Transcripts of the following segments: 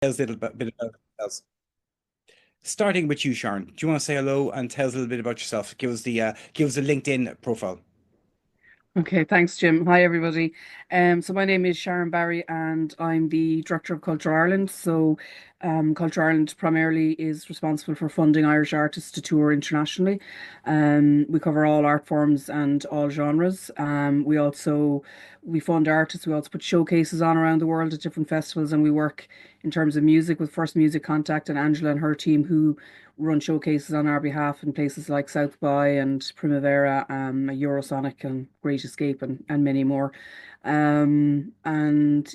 Tell us a little bit about yourselves. Starting with you, Sharon. Do you want to say hello and tell us a little bit about yourself? Give us a LinkedIn profile. Okay, thanks, Jim. Hi, everybody. So my name is Sharon Barry, and I'm the Director of Culture Ireland. Culture Ireland primarily is responsible for funding Irish artists to tour internationally. We cover all art forms and all genres. We fund artists. We also put showcases on around the world at different festivals, and we work in terms of music with First Music Contact and Angela and her team, who run showcases on our behalf in places like South by and Primavera, Eurosonic and Great Escape and many more. And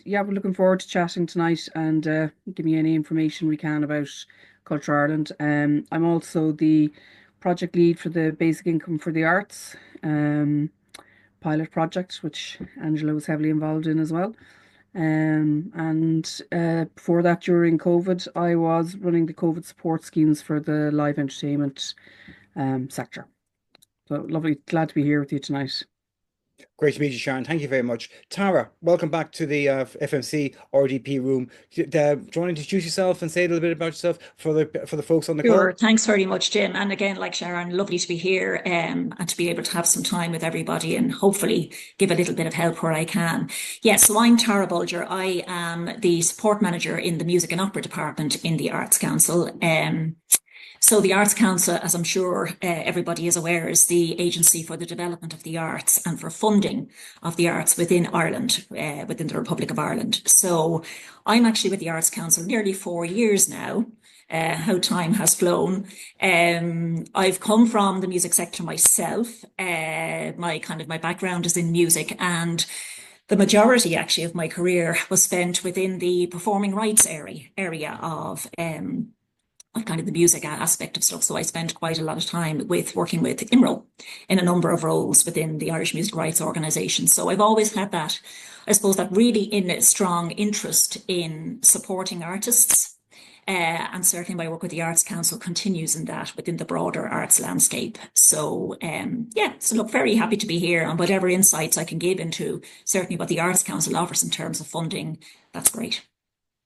yeah, we're looking forward to chatting tonight and give me any information we can about Culture Ireland. I'm also the project lead for the Basic Income for the Arts pilot project, which Angela was heavily involved in as well. And before that, during COVID, I was running the COVID support schemes for the live entertainment sector. So lovely, glad to be here with you tonight. Great to meet you, Sharon. Thank you very much. Tara, welcome back to the FMC RDP room. Do you want to introduce yourself and say a little bit about yourself for the folks on the call? Sure. Thanks very much, Jim. And again, like Sharon, lovely to be here and to be able to have some time with everybody and hopefully give a little bit of help where I can. Yes, so I'm Tara Bulger. I am the support manager in the Music and Opera Department in the Arts Council. So the Arts Council, as I'm sure everybody is aware, is the agency for the development of the arts and for funding of the arts within Ireland, within the Republic of Ireland. So I'm actually with the Arts Council nearly 4 years now. How time has flown. I've come from the music sector myself. My background is in music, and the majority actually of my career was spent within the performing rights area of kind of the music aspect of stuff. So I spent quite a lot of time working with IMRO in a number of roles within the Irish Music Rights Organisation. So I've always had that, I suppose, that really in a strong interest in supporting artists. And certainly my work with the Arts Council continues in that within the broader arts landscape. So yeah, so look, very happy to be here, and whatever insights I can give into certainly what the Arts Council offers in terms of funding, that's great.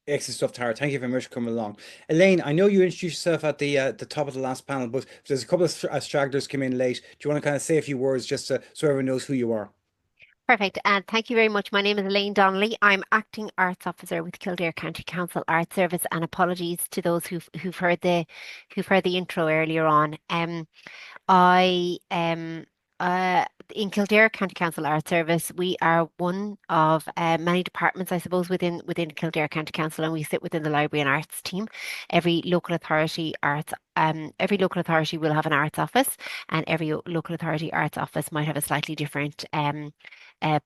Excellent stuff, Tara. Thank you very much for coming along. Elaine, I know you introduced yourself at the top of the last panel, but there's a couple of stragglers came in late. Do you want to kind of say a few words just so everyone knows who you are? Perfect. And thank you very much. My name is Elaine Donnelly. I'm Acting Arts Officer with Kildare County Council Arts Service, and apologies to those who've heard the intro earlier on. I uh, in Kildare County Council Arts Service, we are one of many departments, I suppose, within Kildare County Council, and we sit within the Library and Arts team. Every local authority will have an arts office, and every local authority arts office might have a slightly different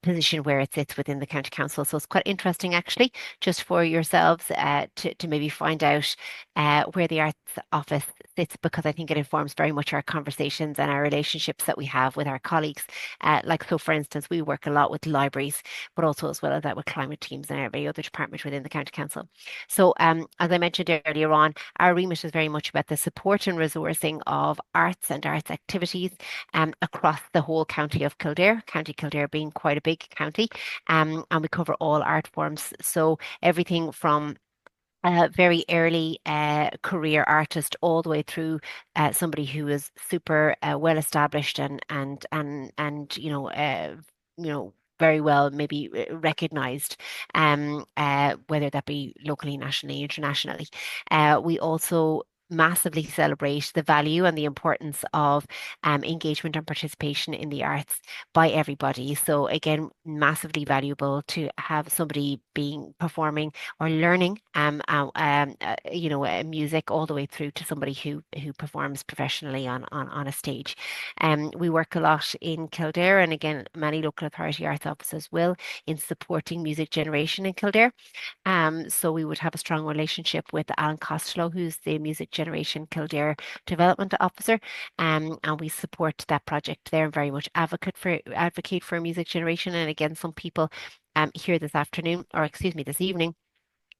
position where it sits within the county council. So it's quite interesting, actually, just for yourselves to maybe find out where the arts office sits, because I think it informs very much our conversations and our relationships that we have with our colleagues. So, for instance, we work a lot with libraries, but also as well as that with climate teams and every other department within the county council. So, as I mentioned earlier on, our remit is very much about the support and resourcing of arts and arts activities across the whole county of Kildare, County Kildare being quite a big county, and we cover all art forms. So everything from very early career artist all the way through somebody who is super well established and very well maybe recognized, whether that be locally, nationally, internationally. We also massively celebrate the value and the importance of engagement and participation in the arts by everybody. So again, massively valuable to have somebody being performing or learning music all the way through to somebody who performs professionally on a stage. We work a lot in Kildare, and again, many local authority arts offices will, in supporting music generation in Kildare. So we would have a strong relationship with Alan Costello, who's the Music Generation Kildare Development Officer, and we support that project there and very much advocate for music generation. And again, some people here this afternoon, or excuse me, this evening,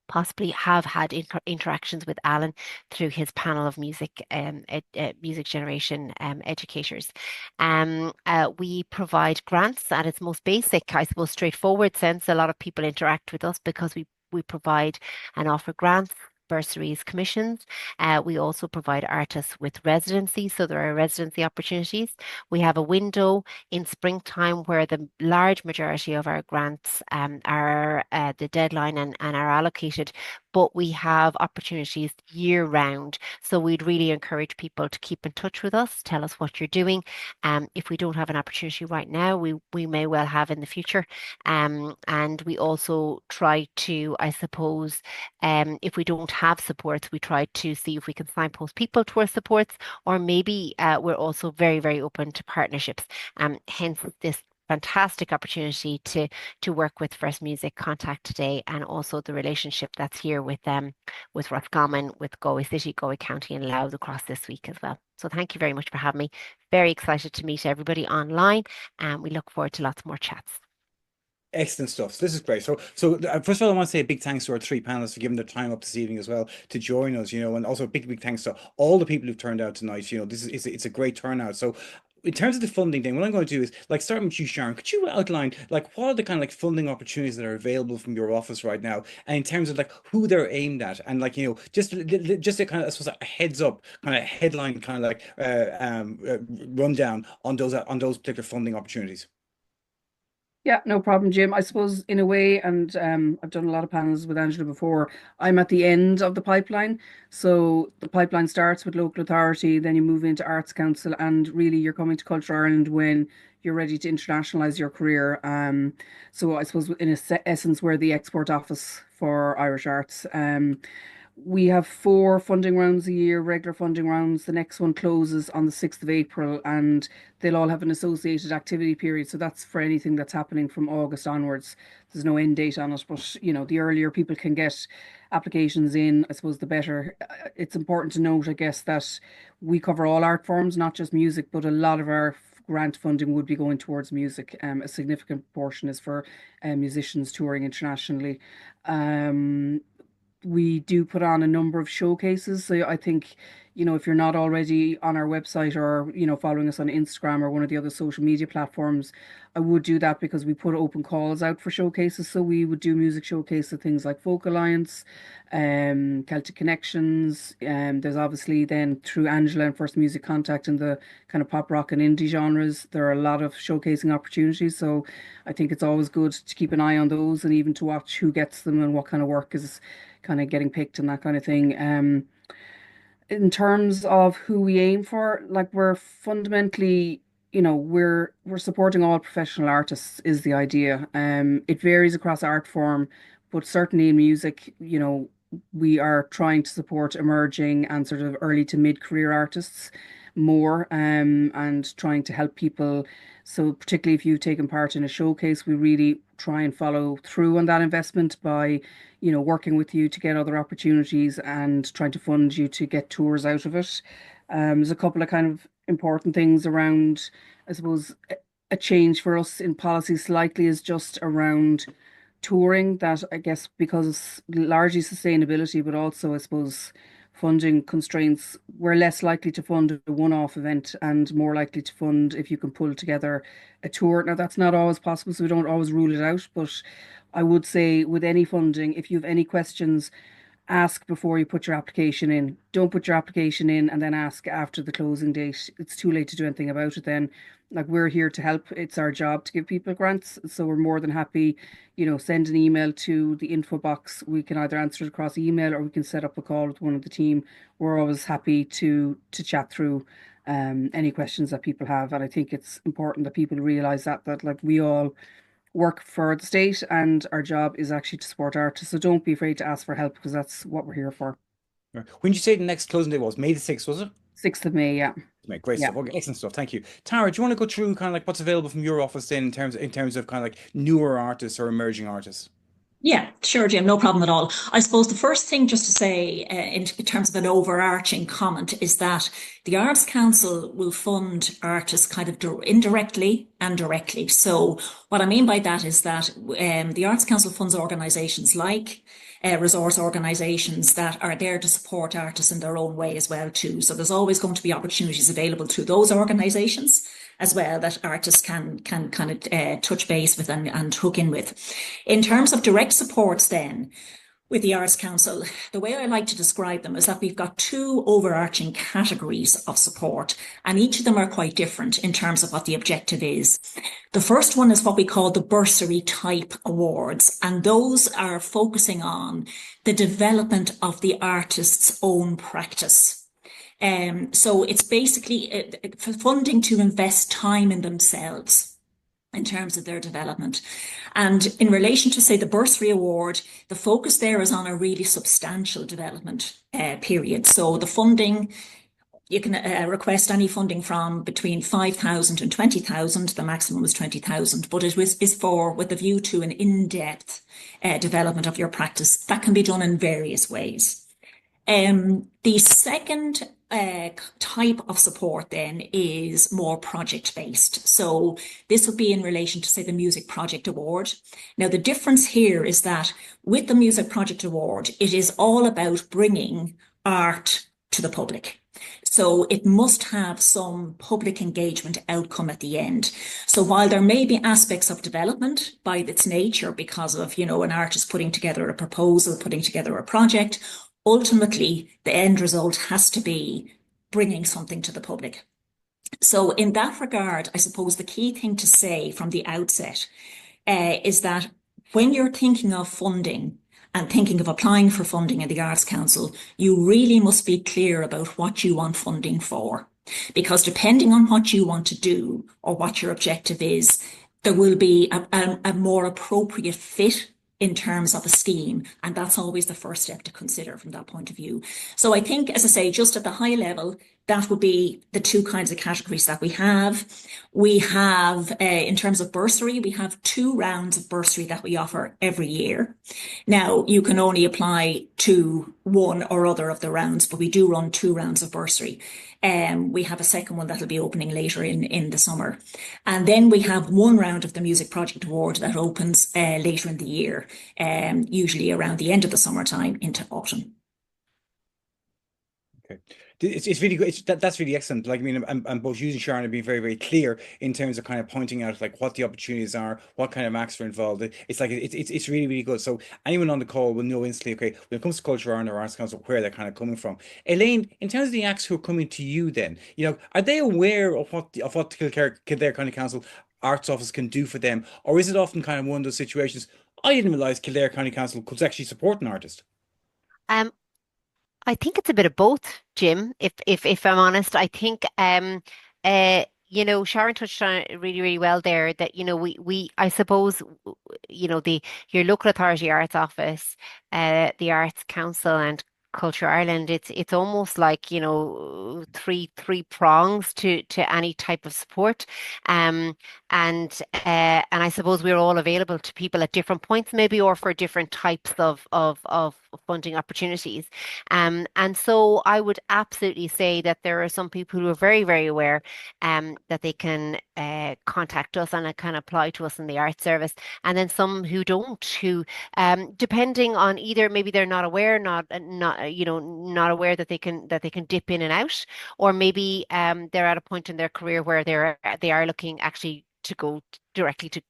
possibly have had interactions with Alan through his panel of music generation educators. We provide grants at its most basic, I suppose, straightforward sense. A lot of people interact with us because we we provide and offer grants, bursaries, commissions. We also provide artists with residency, so there are residency opportunities. We have a window in springtime where the large majority of our grants are the deadline and are allocated, but we have opportunities year round. So we'd really encourage people to keep in touch with us, tell us what you're doing. If we don't have an opportunity right now, we may well have in the future. And we also try to, I suppose, if we don't have supports, we try to see if we can signpost people to our supports, or maybe we're also very, very open to partnerships. Hence this fantastic opportunity to work with First Music Contact today, and also the relationship that's here with Roscommon, with Galway City, Galway County and Louth across this week as well. So thank you very much for having me. Very excited to meet everybody online, and we look forward to lots more chats. Excellent stuff. This is great. So first of all, I want to say a big thanks to our three panelists for giving their time up this evening as well to join us, and also a big thanks to all the people who've turned out tonight. It's a great turnout. So in terms of the funding thing, what I'm going to do is starting with you, Sharon, could you outline what are the kind of funding opportunities that are available from your office right now, and in terms of who they're aimed at, and just a kind of, I suppose, a heads up kind of headline kind of rundown on those particular funding opportunities. Yeah, no problem, Jim. I suppose in a way, and I've done a lot of panels with Angela before, I'm at the end of the pipeline. So the pipeline starts with local authority, then you move into Arts Council, and really you're coming to Culture Ireland when you're ready to internationalise your career. So I suppose in essence, we're the export office for Irish arts. We have 4 funding rounds a year, regular funding rounds. The next one closes on the 6th of April, and they'll all have an associated activity period. So that's for anything that's happening from August onwards. There's no end date on it, but the earlier people can get applications in, I suppose, the better. It's important to note, I guess, that we cover all art forms, not just music, but a lot of our grant funding would be going towards music. A significant portion is for musicians touring internationally. We do put on a number of showcases. So I think, if you're not already on our website or, following us on Instagram or one of the other social media platforms, I would do that because we put open calls out for showcases. So we would do music showcase of things like Folk Alliance, Celtic Connections. There's obviously then through Angela and First Music Contact in the kind of pop rock and indie genres, there are a lot of showcasing opportunities. So I think it's always good to keep an eye on those and even to watch who gets them and what kind of work is kind of getting picked and that kind of thing. In terms of who we aim for, we're fundamentally, we're supporting all professional artists is the idea. It varies across art form, but certainly in music, we are trying to support emerging and sort of early to mid-career artists more, and trying to help people. So particularly if you've taken part in a showcase, we really try and follow through on that investment by, working with you to get other opportunities and trying to fund you to get tours out of it. There's a couple of kind of important things around, I suppose, a change for us in policy slightly is just around touring, that I guess because it's largely sustainability, but also I suppose funding constraints, we're less likely to fund a one-off event and more likely to fund if you can pull together a tour. Now that's not always possible, so we don't always rule it out, but I would say with any funding, if you have any questions, ask before you put your application in. Don't put your application in and then ask after the closing date. It's too late to do anything about it then. We're here to help. It's our job to give people grants. So we're more than happy, send an email to the info box. We can either answer it across email or we can set up a call with one of the team. We're always happy to chat through any questions that people have. And I think it's important that people realize that we all work for the state and our job is actually to support artists. So don't be afraid to ask for help because that's what we're here for. Right. When did you say the next closing day was? May the 6th, was it? 6th of May, yeah. Great stuff. Okay, excellent stuff. Thank you. Tara, do you want to go through kind of what's available from your office then in terms of kind of newer artists or emerging artists? Yeah, sure, Jim, no problem at all. I suppose the first thing just to say in terms of an overarching comment is that the Arts Council will fund artists kind of indirectly and directly. So what I mean by that is that the Arts Council funds organisations like resource organisations that are there to support artists in their own way as well too. So there's always going to be opportunities available to those organisations. as well that artists can kind of touch base with and hook in with. In terms of direct supports then, with the Arts Council, the way I like to describe them is that we've got two overarching categories of support, and each of them are quite different in terms of what the objective is. The first one is what we call the bursary type awards, and those are focusing on the development of the artist's own practice. So it's basically funding to invest time in themselves in terms of their development. And in relation to, say, the bursary award, the focus there is on a really substantial development period. So the funding, you can request any funding from between 5,000 and 20,000. The maximum is 20,000, but it is for with a view to an in-depth development of your practice. That can be done in various ways. The second type of support then is more project based. So this would be in relation to, say, the Music Project Award. Now, the difference here is that with the Music Project Award, it is all about bringing art to the public. So it must have some public engagement outcome at the end. So while there may be aspects of development by its nature, because of, an artist putting together a proposal, putting together a project, ultimately, the end result has to be bringing something to the public. So in that regard, I suppose the key thing to say from the outset is that when you're thinking of funding and thinking of applying for funding in the Arts Council, you really must be clear about what you want funding for. Because depending on what you want to do or what your objective is, there will be a more appropriate fit in terms of a scheme. And that's always the first step to consider from that point of view. So I think, as I say, just at the high level, that would be the two kinds of categories that we have. We have, in terms of bursary, we have 2 rounds of bursary that we offer every year. Now, you can only apply to one or other of the rounds, but we do run 2 rounds of bursary. We have a second one that'll be opening later in the summer. And then we have 1 round of the Music Project Award that opens later in the year, usually around the end of the summertime into autumn. Okay. It's really good. That's really excellent. Like, I mean, I'm both using Sharon and being very, very clear in terms of kind of pointing out like what the opportunities are, what kind of acts are involved. It's like it's really, really good. So anyone on the call will know instantly, okay, when it comes to Culture Ireland or Arts Council, where they're kind of coming from. Elaine, in terms of the acts who are coming to you, then, are they aware of what the Kildare County Council Arts Office can do for them, or is it often kind of one of those situations? I didn't realize Kildare County Council could actually support an artist. Um, I think it's a bit of both, Jim, if I'm honest. I think Sharon touched on it really, really well there that, we I suppose, the your local authority arts office, the Arts Council and Culture Ireland, it's almost like, three prongs to any type of support. Um and I suppose we're all available to people at different points, maybe, or for different types of funding opportunities. And so I would absolutely say that there are some people who are very, very aware that they can contact us and can apply to us in the Arts Service, and then some who don't, who depending on either maybe they're not aware, not aware that they can dip in and out, or maybe they're at a point in their career where they are looking actually to go directly to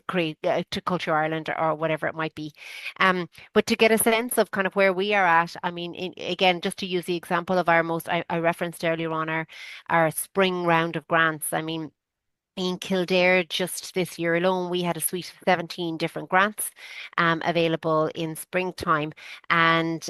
create to Culture Ireland, or whatever it might be. But to get a sense of kind of where we are at, I mean, again, just to use the example of I referenced earlier on our spring round of grants. I mean, in Kildare, just this year alone, we had a suite of 17 different grants available in springtime. And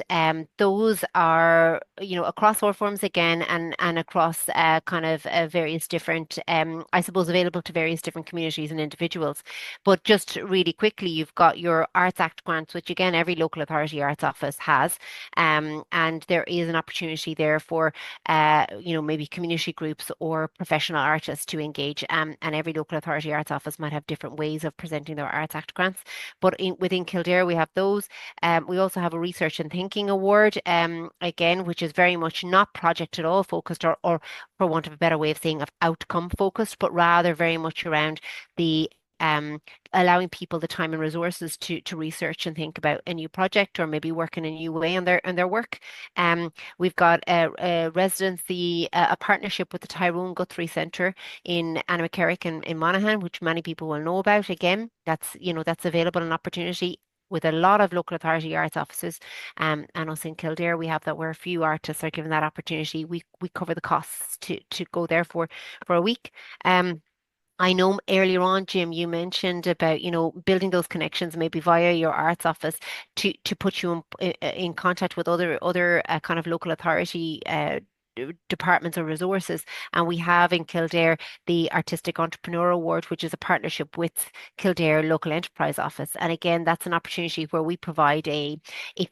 those are, across all forms again, and across kind of various different, I suppose, available to various different communities and individuals. But just really quickly, you've got your Arts Act grants, which again, every local authority arts office has. And there is an opportunity there for, maybe community groups or professional artists to engage. And every local authority arts office might have different ways of presenting their Arts Act grants. But within Kildare, we have those. We also have a Research and Thinking Award, again, which is very much not project at all focused, or for want of a better way of saying, of outcome focused, but rather very much around the allowing people the time and resources to research and think about a new project or maybe work in a new way on their work. We've got a residency, a partnership with the Tyrone Guthrie Centre in Annaghmakerrick in Monaghan, which many people will know about. Again, that's available an opportunity with a lot of local authority arts offices, and us in Kildare, we have that where a few artists are given that opportunity. We cover the costs to go there for a week. I know earlier on, Jim, you mentioned about, building those connections maybe via your arts office to put you in contact with other kind of local authority departments or resources. And we have in Kildare the Artistic Entrepreneur Award, which is a partnership with Kildare Local Enterprise Office. And again, that's an opportunity where we provide a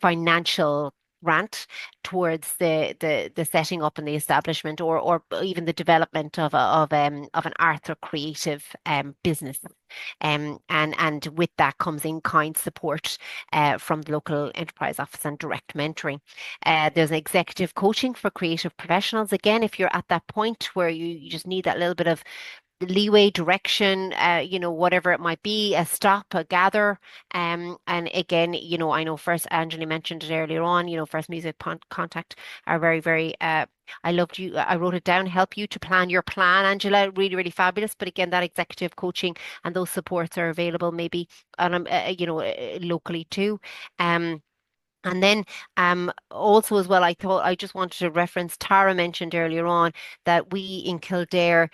financial grant towards the setting up and the establishment or even the development of an arts or creative business. And with that comes in-kind support from the local enterprise office and direct mentoring. There's an executive coaching for creative professionals. Again, if you're at that point where you just need that little bit of leeway, direction, whatever it might be, a stop, a gather. And again, I know First, Angela mentioned it earlier on, First Music Contact are very, very, I wrote it down, help you to plan your plan, Angela, really, really fabulous. But again, that executive coaching and those supports are available maybe, locally too. And then also as well, I thought I just wanted to reference, Tara mentioned earlier on that we in Kildare,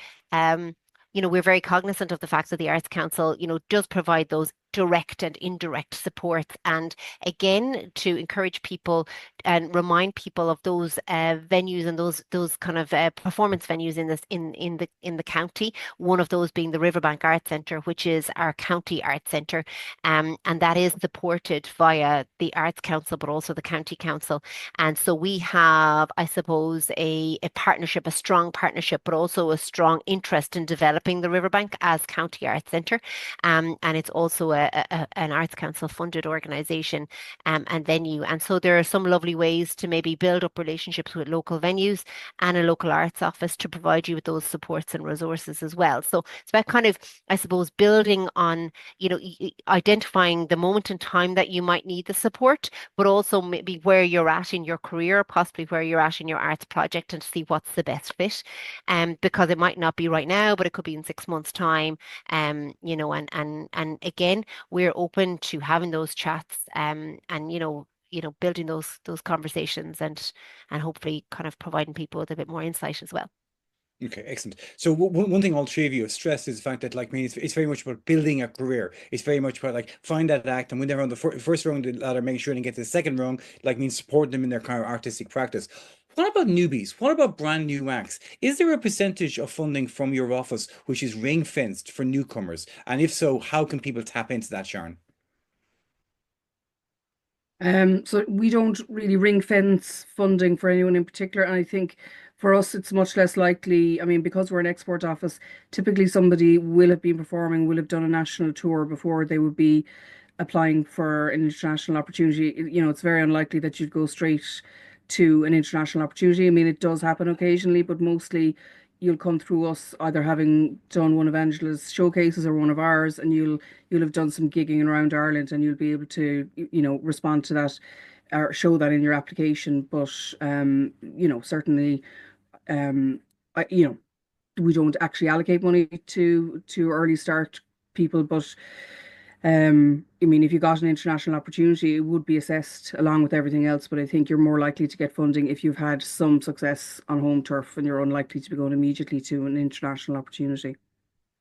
we're very cognizant of the fact that the Arts Council, does provide those direct and indirect supports. And again, to encourage people and remind people of those venues and those kind of performance venues in the county. One of those being the Riverbank Arts Centre, which is our county arts centre, and that is supported via the Arts Council, but also the County Council. And so we have, I suppose, a partnership, a strong partnership, but also a strong interest in developing the Riverbank as County Arts Centre, and it's also an Arts Council funded organisation and venue. And so there are some lovely ways to maybe build up relationships with local venues and a local arts office to provide you with those supports and resources as well. So it's about kind of, I suppose, building on, identifying the moment in time that you might need the support, but also maybe where you're at in your career, possibly where you're at in your arts project, and to see what's the best fit. Because it might not be right now, but it could be in 6 months' time. And again, we're open to having those chats and building those conversations and hopefully kind of providing people with a bit more insight as well. Okay, excellent. So one thing all three of you have stressed is the fact that, it's very much about building a career. It's very much about find that act, and when they're on the first rung of the ladder, make sure they get to the second rung, means supporting them in their kind of artistic practice. What about newbies? What about brand new acts? Is there a percentage of funding from your office which is ring fenced for newcomers? And if so, how can people tap into that, Sharon? So we don't really ring fence funding for anyone in particular. And I think for us, it's much less likely. I mean, because we're an export office, typically somebody will have been performing, will have done a national tour before they would be applying for an international opportunity. It's very unlikely that you'd go straight to an international opportunity. I mean, it does happen occasionally, but mostly you'll come through us either having done one of Angela's showcases or one of ours, and you'll have done some gigging around Ireland, and you'll be able to respond to that or show that in your application. But certainly we don't actually allocate money to early start people, but I mean, if you got an international opportunity, it would be assessed along with everything else. But I think you're more likely to get funding if you've had some success on home turf, and you're unlikely to be going immediately to an international opportunity.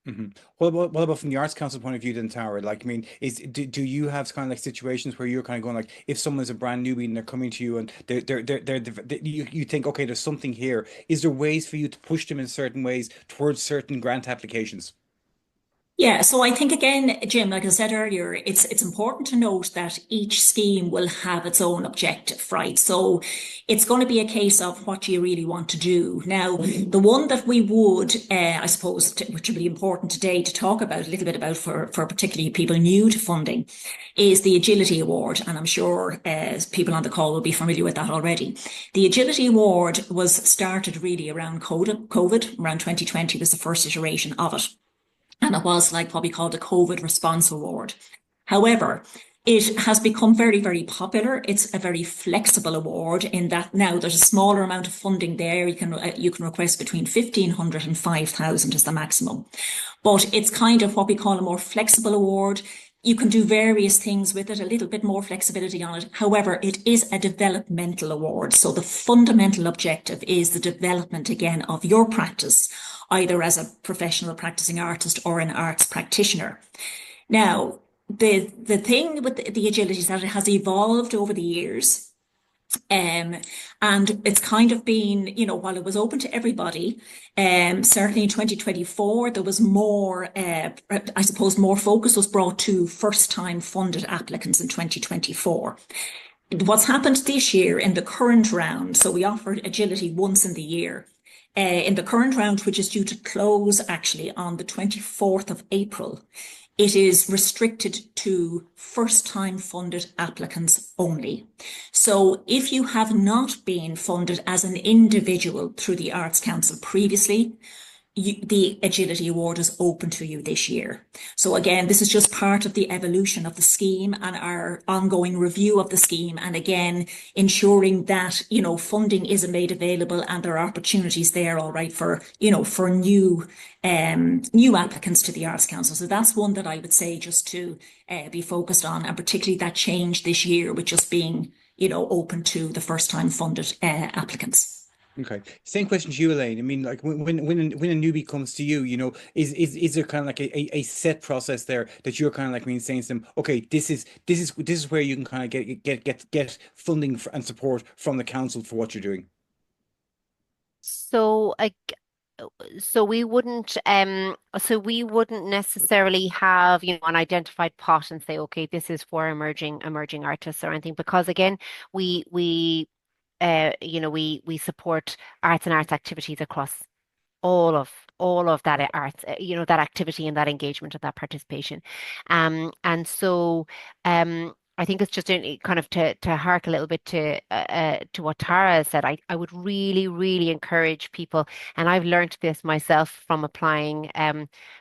Mm-hmm. What about from the Arts Council point of view then, Tara? Do you have kind of situations where you're kind of going if someone's a brand newbie and they're coming to you and you think, okay, there's something here. Is there ways for you to push them in certain ways towards certain grant applications? Yeah, so I think again, Jim, like I said earlier, it's important to note that each scheme will have its own objective, right? So it's going to be a case of what do you really want to do. Now, the one that we would, I suppose, which will be important today to talk about a little bit about for particularly people new to funding, is the Agility Award. And I'm sure people on the call will be familiar with that already. The Agility Award was started really around COVID. Around 2020 was the first iteration of it. and it was like what we call the COVID Response Award. However, it has become very, very popular. It's a very flexible award in that now there's a smaller amount of funding there. You can request between 1,500 and 5,000 is the maximum. But it's kind of what we call a more flexible award. You can do various things with it, a little bit more flexibility on it. However, it is a developmental award. So the fundamental objective is the development again of your practice, either as a professional practicing artist or an arts practitioner. Now, the thing with the agility is that it has evolved over the years. And it's kind of been, while it was open to everybody, certainly in 2024, there was more, I suppose, more focus was brought to first-time funded applicants in 2024. What's happened this year in the current round, so we offered agility once in the year. In the current round, which is due to close actually on the 24th of April, it is restricted to first-time funded applicants only. So if you have not been funded as an individual through the Arts Council previously, the Agility Award is open to you this year. So again, this is just part of the evolution of the scheme and our ongoing review of the scheme. And again, ensuring that, funding is made available and there are opportunities there, all right, for new applicants to the Arts Council. So that's one that I would say just to be focused on, and particularly that change this year with just being, open to the first time funded applicants. Okay. Same question to you, Elaine. I mean, like when a newbie comes to you, is there kind of like a set process there that you're kind of like saying to them, okay, this is where you can kind of get funding and support from the council for what you're doing. So we wouldn't necessarily have, an identified pot and say, okay, this is for emerging artists or anything, because again, we support arts and arts activities across all of that arts, that activity and that engagement and that participation. And so I think it's just kind of to hark a little bit to what Tara said. I would really, really encourage people, and I've learned this myself from applying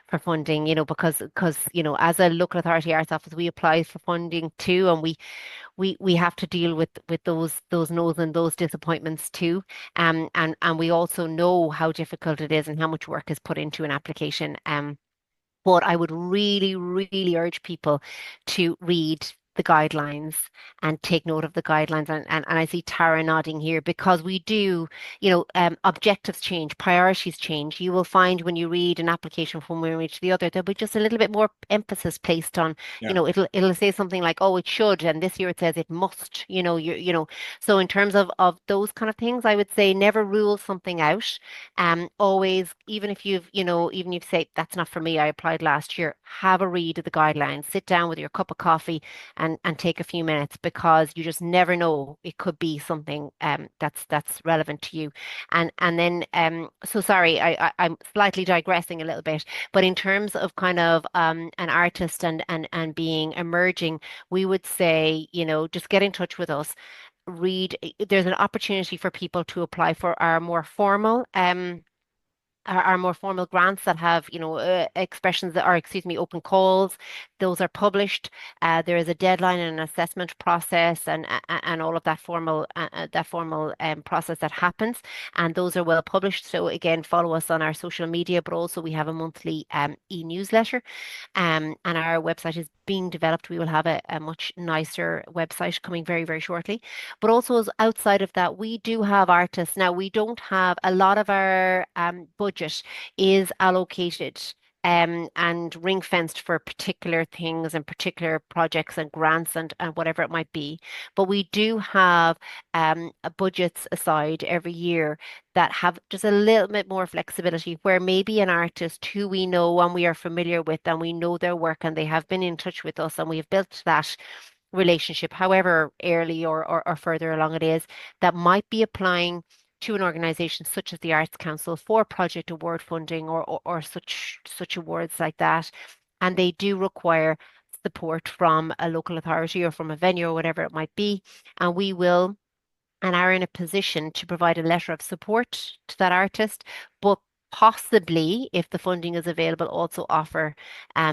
for funding, because as a local authority arts office, we apply for funding too, and we have to deal with those no's and those disappointments too. And we also know how difficult it is and how much work is put into an application. But I would really, really urge people to read the guidelines and take note of the guidelines. And I see Tara nodding here, because we do, objectives change, priorities change. You will find when you read an application from one way to the other, there'll be just a little bit more emphasis placed on, it'll say something like, oh, it should, and this year it says it must, So in terms of those kind of things, I would say never rule something out. Always, even if you say that's not for me, I applied last year, have a read of the guidelines, sit down with your cup of coffee and take a few minutes, because you just never know, it could be something that's relevant to you. And then so sorry, I'm slightly digressing a little bit, but in terms of kind of an artist and being emerging, we would say, just get in touch with us. There's an opportunity for people to apply for our more formal grants that have, expressions that are, open calls. Those are published. There is a deadline and an assessment process, and all of that formal process that happens. And those are well published. So again, follow us on our social media, but also we have a monthly e-newsletter. And our website is being developed. We will have a much nicer website coming very, very shortly. But also, outside of that, we do have artists. Now, we don't have a lot of our budget is allocated and ring fenced for particular things and particular projects and grants and whatever it might be. But we do have budgets aside every year that have just a little bit more flexibility, where maybe an artist who we know and we are familiar with and we know their work and they have been in touch with us and we have built that relationship, however early or further along it is, that might be applying to an organisation such as the Arts Council for project award funding or such awards like that. And they do require support from a local authority or from a venue or whatever it might be. And we will and are in a position to provide a letter of support to that artist, but possibly, if the funding is available, also offer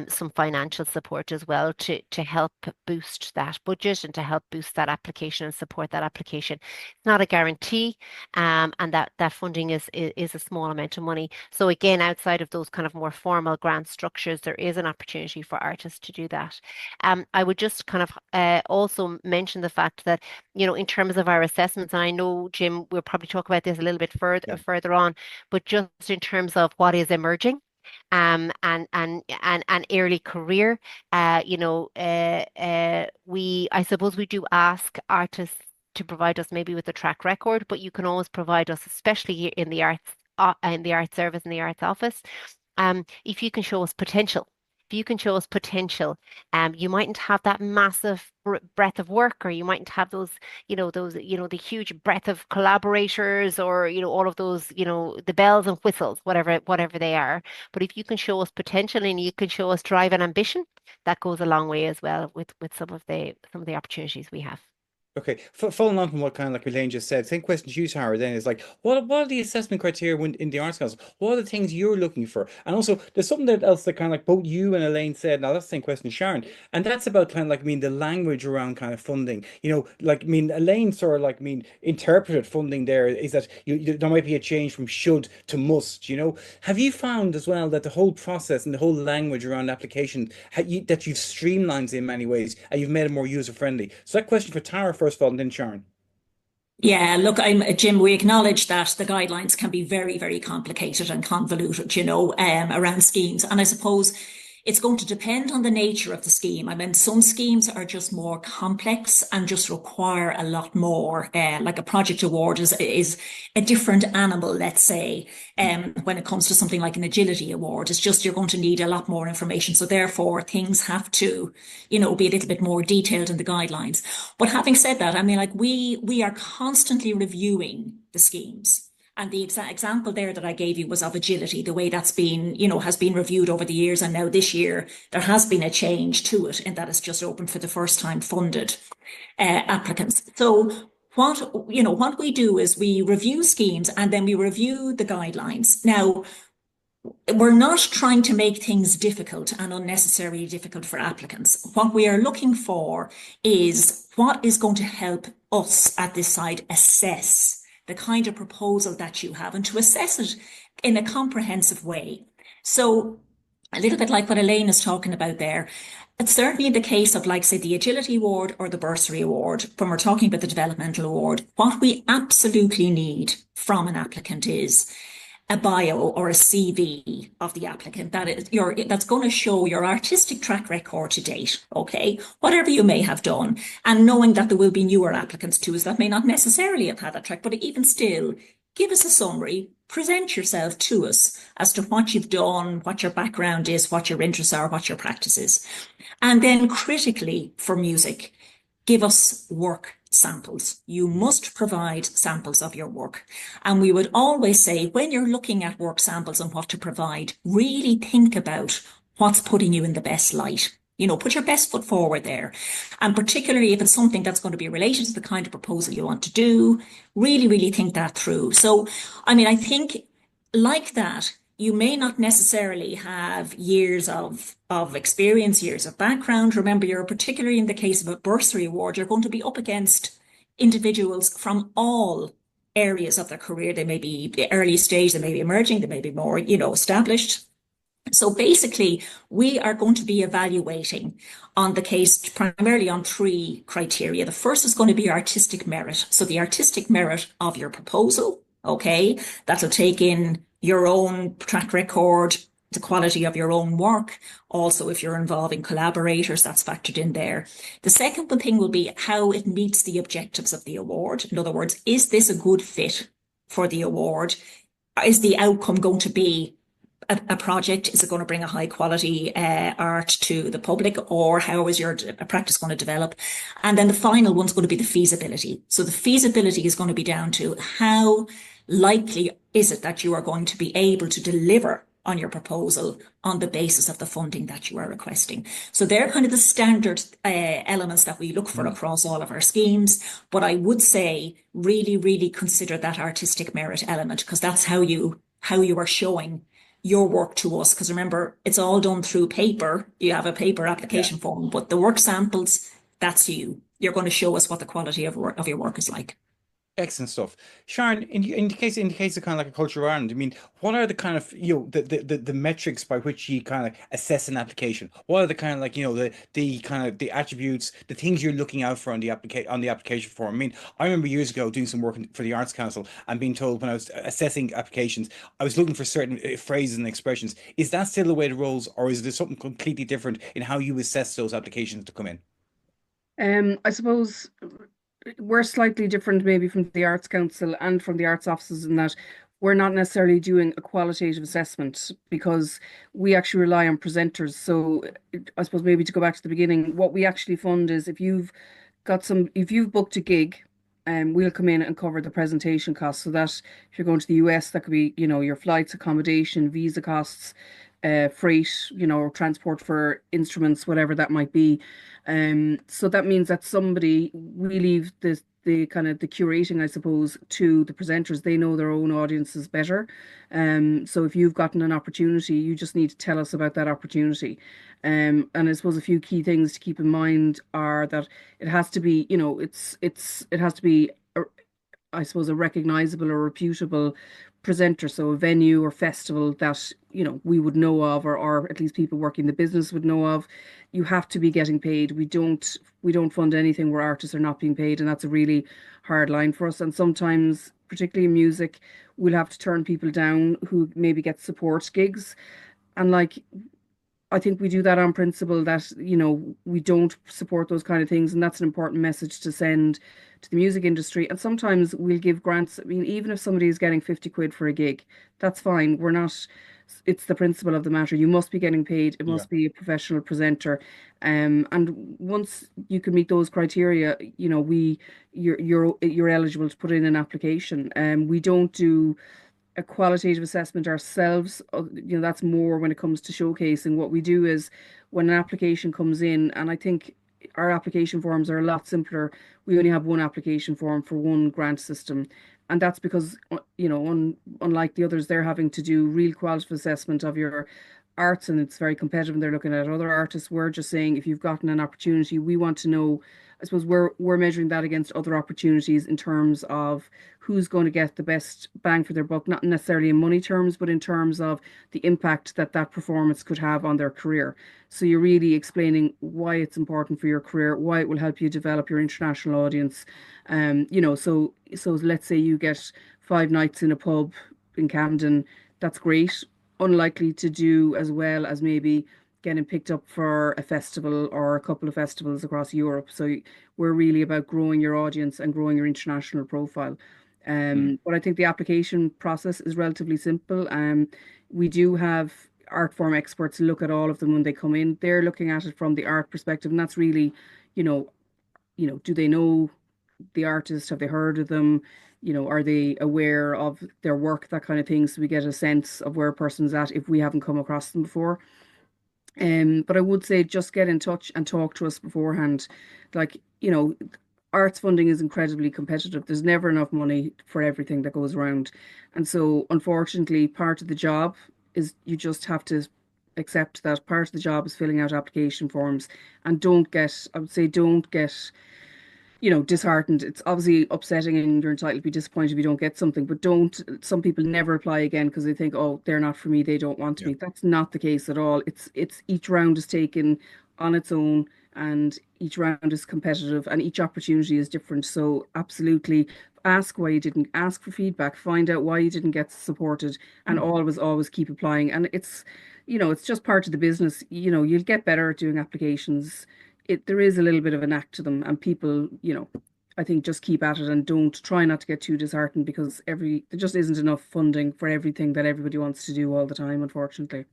some financial support as well to help boost that budget and to help boost that application and support that application. It's not a guarantee, and that funding is a small amount of money. So again, outside of those kind of more formal grant structures, there is an opportunity for artists to do that. I would just kind of also mention the fact that, in terms of our assessments, and I know, Jim, we'll probably talk about this a little bit further on, but just in terms of what is emerging, and early career, I suppose we do ask artists to provide us maybe with a track record, but you can always provide us, especially in the arts service and the arts office, if you can show us potential. If you can show us potential, you mightn't have that massive breadth of work, or you mightn't have those, the huge breadth of collaborators, or, all of those, the bells and whistles, whatever they are. But if you can show us potential and you can show us drive and ambition, that goes a long way as well with some of the opportunities we have. Okay, following on from what kind of like Elaine just said, same question to you, Tara, then is like, what are the assessment criteria in the Arts Council? What are the things you're looking for? And also, there's something else that kind of like both you and Elaine said. Now, that's the same question to Sharon. And that's about kind of like, the language around kind of funding. Elaine sort of like, interpreted funding there is that there might be a change from should to must, Have you found as well that the whole process and the whole language around application, that you've streamlined in many ways and you've made it more user-friendly? So that question for Tara first of all, and then Sharon. Yeah, look, Jim, we acknowledge that the guidelines can be very, very complicated and convoluted, around schemes. And I suppose it's going to depend on the nature of the scheme. I mean, some schemes are just more complex and just require a lot more. Like a project award is a different animal, let's say. When it comes to something like an agility award, it's just you're going to need a lot more information. So therefore, things have to, be a little bit more detailed in the guidelines. But having said that, I mean, like we are constantly reviewing the schemes. And the example there that I gave you was of agility, the way that's been, has been reviewed over the years. And now this year, there has been a change to it in that it's just open for the first time funded applicants. So what we do is we review schemes and then we review the guidelines. Now, we're not trying to make things difficult and unnecessarily difficult for applicants. What we are looking for is what is going to help us at this side assess the kind of proposal that you have and to assess it in a comprehensive way. So a little bit like what Elaine is talking about there, it's certainly the case of, like, say, the Agility Award or the Bursary Award, when we're talking about the Developmental Award, what we absolutely need from an applicant is a bio or a CV of the applicant that's going to show your artistic track record to date, okay? Whatever you may have done, and knowing that there will be newer applicants to us that may not necessarily have had that track, but even still, give us a summary, present yourself to us as to what you've done, what your background is, what your interests are, what your practice is. And then critically for music, give us work samples. You must provide samples of your work. And we would always say, when you're looking at work samples and what to provide, really think about what's putting you in the best light. Put your best foot forward there. And particularly if it's something that's going to be related to the kind of proposal you want to do, really, really think that through. So, I mean, I think like that, you may not necessarily have years of experience, years of background. Remember, you're particularly in the case of a bursary award, you're going to be up against individuals from all areas of their career. They may be the early stage, they may be emerging, they may be more, established. So basically, we are going to be evaluating on the case primarily on 3 criteria. The first is going to be artistic merit. So the artistic merit of your proposal, okay, that'll take in your own track record, the quality of your own work. Also, if you're involving collaborators, that's factored in there. The second thing will be how it meets the objectives of the award. In other words, is this a good fit for the award? Is the outcome going to be a project? Is it going to bring a high quality art to the public, or how is your practice going to develop? And then the final one's going to be the feasibility. So the feasibility is going to be down to how likely is it that you are going to be able to deliver on your proposal on the basis of the funding that you are requesting. So they're kind of the standard elements that we look for across all of our schemes. But I would say really, really consider that artistic merit element, because that's how you how you are showing your work to us. Because remember, it's all done through paper. You have a paper Yeah. application form, but the work samples, that's you. You're going to show us what the quality of your work is like. Excellent stuff. Sharon, in the case of kind of like a Culture of Ireland, I mean, what are the kind of, the metrics by which you kind of assess an application? What are the kind of like, the kind of the attributes, the things you're looking out for on the application form? I mean, I remember years ago doing some work for the Arts Council and being told when I was assessing applications, I was looking for certain phrases and expressions. Is that still the way it rolls, or is there something completely different in how you assess those applications to come in? I suppose we're slightly different maybe from the Arts Council and from the Arts Offices in that we're not necessarily doing a qualitative assessment because we actually rely on presenters. So I suppose maybe to go back to the beginning, what we actually fund is if you've booked a gig, we'll come in and cover the presentation costs. So that if you're going to the US, that could be, your flights, accommodation, visa costs, freight, transport for instruments, whatever that might be. So that means that we leave the kind of the curating, I suppose, to the presenters. They know their own audiences better. So if you've gotten an opportunity, you just need to tell us about that opportunity. And I suppose a few key things to keep in mind are that it has to be, it has to be, I suppose, a recognizable or reputable presenter. So a venue or festival that, we would know of, or at least people working the business would know of. You have to be getting paid. We don't fund anything where artists are not being paid, and that's a really hard line for us. And sometimes, particularly in music, we'll have to turn people down who maybe get support gigs. And like I think we do that on principle that, we don't support those kind of things. And that's an important message to send to the music industry. And sometimes we'll give grants. I mean, even if somebody is getting 50 quid for a gig, that's fine. We're not, it's the principle of the matter. You must be getting paid. It Yeah. must be a professional presenter. And once you can meet those criteria, you're eligible to put in an application. We don't do a qualitative assessment ourselves. That's more when it comes to showcasing. What we do is when an application comes in, and I think our application forms are a lot simpler. We only have one application form for one grant system. And that's because, unlike the others, they're having to do real qualitative assessment of your arts, and it's very competitive and they're looking at other artists. We're just saying if you've gotten an opportunity, we want to know. I suppose we're measuring that against other opportunities in terms of who's going to get the best bang for their buck, not necessarily in money terms, but in terms of the impact that that performance could have on their career. So you're really explaining why it's important for your career, why it will help you develop your international audience. So let's say you get 5 nights in a pub in Camden, that's great. Unlikely to do as well as maybe getting picked up for a festival or a couple of festivals across Europe. So we're really about growing your audience and growing your international profile. Mm. But I think the application process is relatively simple. We do have art form experts look at all of them when they come in. They're looking at it from the art perspective, and that's really, you know, do they know the artist? Have they heard of them? Are they aware of their work? That kind of thing. So we get a sense of where a person's at if we haven't come across them before. But I would say just get in touch and talk to us beforehand. Like, arts funding is incredibly competitive. There's never enough money for everything that goes around. And so, unfortunately, part of the job is you just have to accept that part of the job is filling out application forms and I would say, don't get disheartened. It's obviously upsetting and you're entitled to be disappointed if you don't get something, but some people never apply again because they think, oh, they're not for me, they don't want Yeah. me. That's not the case at all. It's each round is taken on its own and each round is competitive and each opportunity is different. So absolutely ask why you didn't, ask for feedback, find out why you didn't get supported, and always keep applying. And it's just part of the business. You'll get better at doing applications. There is a little bit of an act to them, and people, I think just keep at it and don't try not to get too disheartened because there just isn't enough funding for everything that everybody wants to do all the time, unfortunately.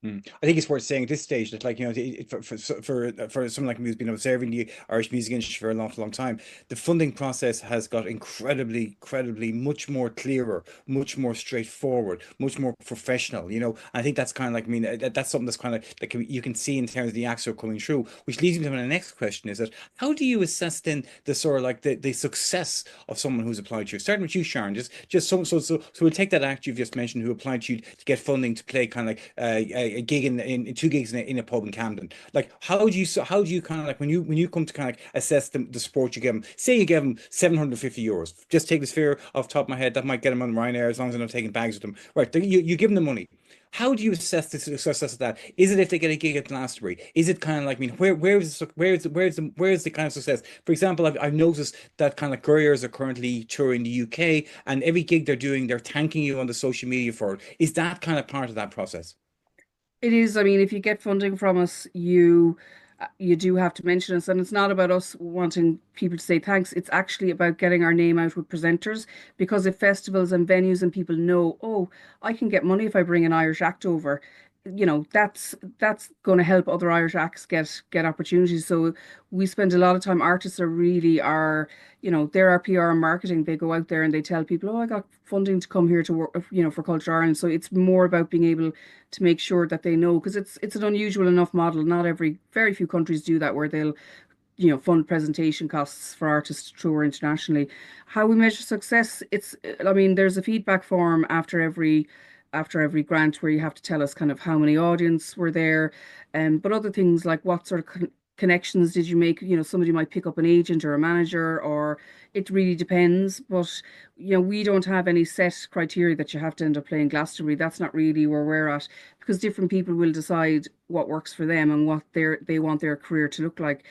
I think it's worth saying at this stage that, like, you know, for someone like me who's been observing the Irish music industry for a long, long time, the funding process has got incredibly much more clearer, much more straightforward, much more professional. You know, I think that's kind of like, I mean, that's something that's kind of like you can see in terms of the acts that are coming through. Which leads me to my next question: is that how do you assess then the sort of like the success of someone who's applied to you? Starting with you, Sharon, just so we'll take that act you've just mentioned who applied to you to get funding to play kind of like a gig in two gigs in a pub in Camden. Like, how do you kind of like when you come to kind of like assess the support you give them? Say you give them €750. Just take this figure off the top of my head. That might get them on Ryanair as long as they're not taking bags with them. Right, you give them the money. How do you assess the success of that? Is it if they get a gig at Glastonbury? Is it kind of like, I mean, where's the kind of success? For example, I've noticed that kind of couriers are currently touring the UK, and every gig they're doing, they're thanking you on the social media for it. Is that kind of part of that process? It is. I mean, if you get funding from us, you do have to mention us, and it's not about us wanting people to say thanks. It's actually about getting our name out with presenters, because if festivals and venues and people know, oh, I can get money if I bring an Irish act over, you know, that's going to help other Irish acts get opportunities. So we spend a lot of time. Artists are really our, you know, they're our PR and marketing. They go out there and they tell people, oh, I got funding to come here to work, you know, for Culture Ireland. So it's more about being able to make sure that they know, because it's an unusual enough model. Not very few countries do that, where they'll, you know, fund presentation costs for artists to tour internationally. How we measure success, I mean, there's a feedback form after every grant, where you have to tell us kind of how many audience were there, but other things like what sort of connections did you make? You know, somebody might pick up an agent or a manager, or it really depends. But you know, we don't have any set criteria that you have to end up playing Glastonbury. That's not really where we're at, because different people will decide what works for them and what they want their career to look like.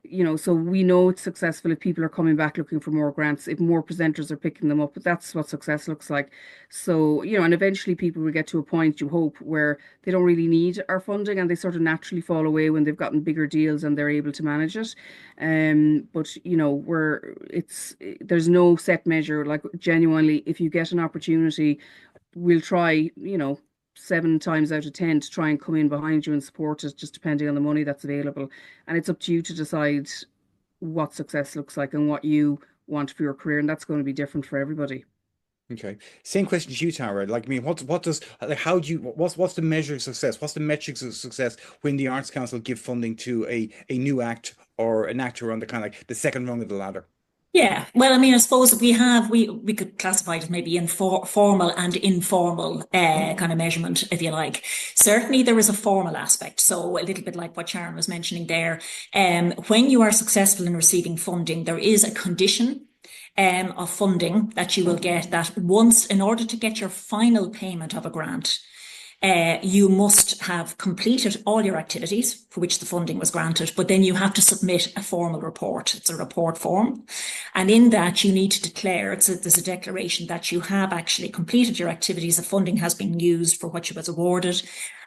You know, so we know it's successful if people are coming back looking for more grants, if more presenters are picking them up. But that's what success looks like. So, you know, and eventually people will get to a point, you hope, where they don't really need our funding, and they sort of naturally fall away when they've gotten bigger deals and they're able to manage it. But you know, there's no set measure. Like, genuinely, if you get an opportunity, we'll try, you know, 7 times out of 10 to try and come in behind you and support it, just depending on the money that's available. And it's up to you to decide what success looks like and what you want for your career, and that's going to be different for everybody. Okay. Same question to you, Tara. Like, I mean, what does like how do you what's the measure of success? What's the metrics of success when the Arts Council give funding to a new act or an actor on the kind of like the second rung of the ladder? Yeah, well, I mean, I suppose we could classify it as maybe formal and informal kind of measurement, if you like. Certainly, there is a formal aspect. So a little bit like what Sharon was mentioning there. When you are successful in receiving funding, there is a condition of funding that you will get, that once, in order to get your final payment of a grant, you must have completed all your activities for which the funding was granted, but then you have to submit a formal report. It's a report form. And in that, you need to declare, there's a declaration that you have actually completed your activities, the funding has been used for what you was awarded.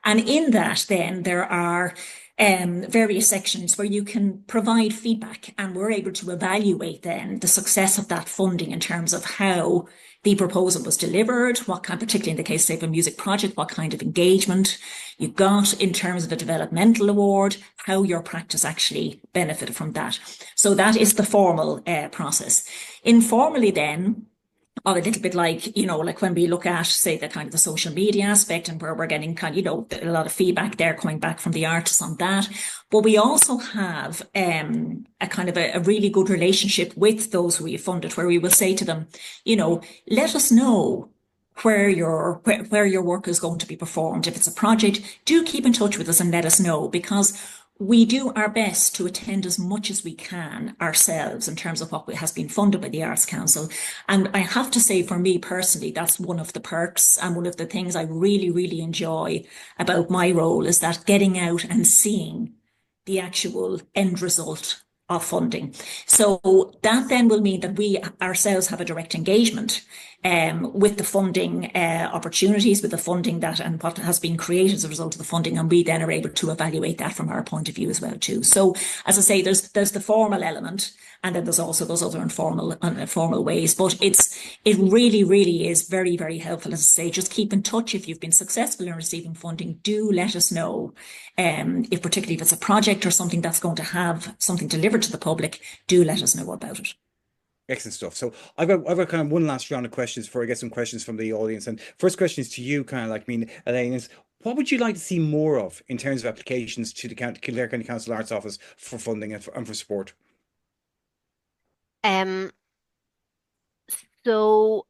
And in that, then, there are various sections where you can provide feedback, and we're able to evaluate then the success of that funding in terms of how the proposal was delivered, what kind, particularly in the case, say, of a music project, what kind of engagement you got in terms of a developmental award, how your practice actually benefited from that. So that is the formal process. Informally then, or a little bit like, you know, like when we look at, say, the kind of the social media aspect, and where we're getting kind of, you know, a lot of feedback there coming back from the artists on that. But we also have a kind of a really good relationship with those who we funded, where we will say to them, you know, let us know where your work is going to be performed. If it's a project, do keep in touch with us and let us know, because we do our best to attend as much as we can ourselves in terms of what has been funded by the Arts Council. And I have to say, for me personally, that's one of the perks and one of the things I really, really enjoy about my role, is that getting out and seeing the actual end result of funding. So that then will mean that we ourselves have a direct engagement with the funding opportunities, with the funding that and what has been created as a result of the funding, and we then are able to evaluate that from our point of view as well too. So as I say, there's the formal element, and then there's also those other informal ways. But it really is very, very helpful. As I say, just keep in touch. If you've been successful in receiving funding, do let us know. If particularly if it's a project or something that's going to have something delivered to the public, do let us know about it. Excellent stuff. So I've got kind of one last round of questions before I get some questions from the audience. And first question is to you, kind of like Elaine, is what would you like to see more of in terms of applications to the Kildare County Council Arts Office for funding and for support? So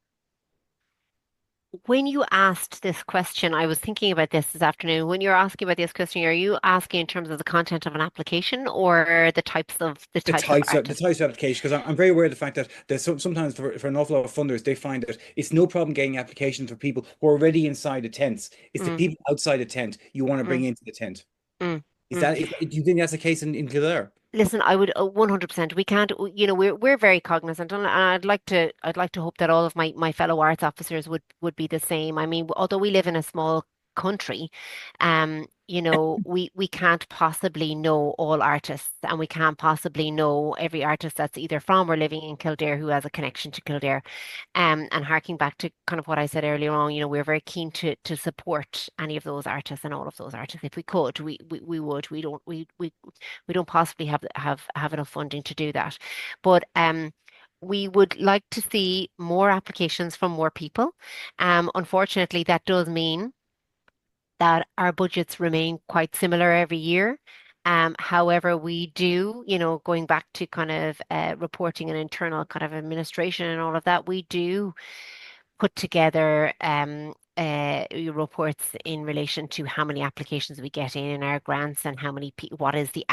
when you asked this question, I was thinking about this afternoon. When you're asking about this question, are you asking in terms of the content of an application or the types of artists? The types of application, because I'm very aware of the fact that there's sometimes for an awful lot of funders, they find that it's no problem getting applications for people who are already inside the tents. It's the people outside the tent you want to bring into the tent. Mm. Do you think that's the case in Kildare? Listen, I would 100%. We can't, we're very cognizant, and I'd like to hope that all of my fellow arts officers would be the same. I mean, although we live in a small country, we can't possibly know all artists, and we can't possibly know every artist that's either from or living in Kildare who has a connection to Kildare. And harking back to kind of what I said earlier on, we're very keen to support any of those artists and all of those artists if we could. We would. We don't possibly have enough funding to do that, but we would like to see more applications from more people. Unfortunately, that does mean that our budgets remain quite similar every year. However, we do, going back to kind of reporting and internal kind of administration and all of that, we do put together reports in relation to how many applications we get in our grants and what is the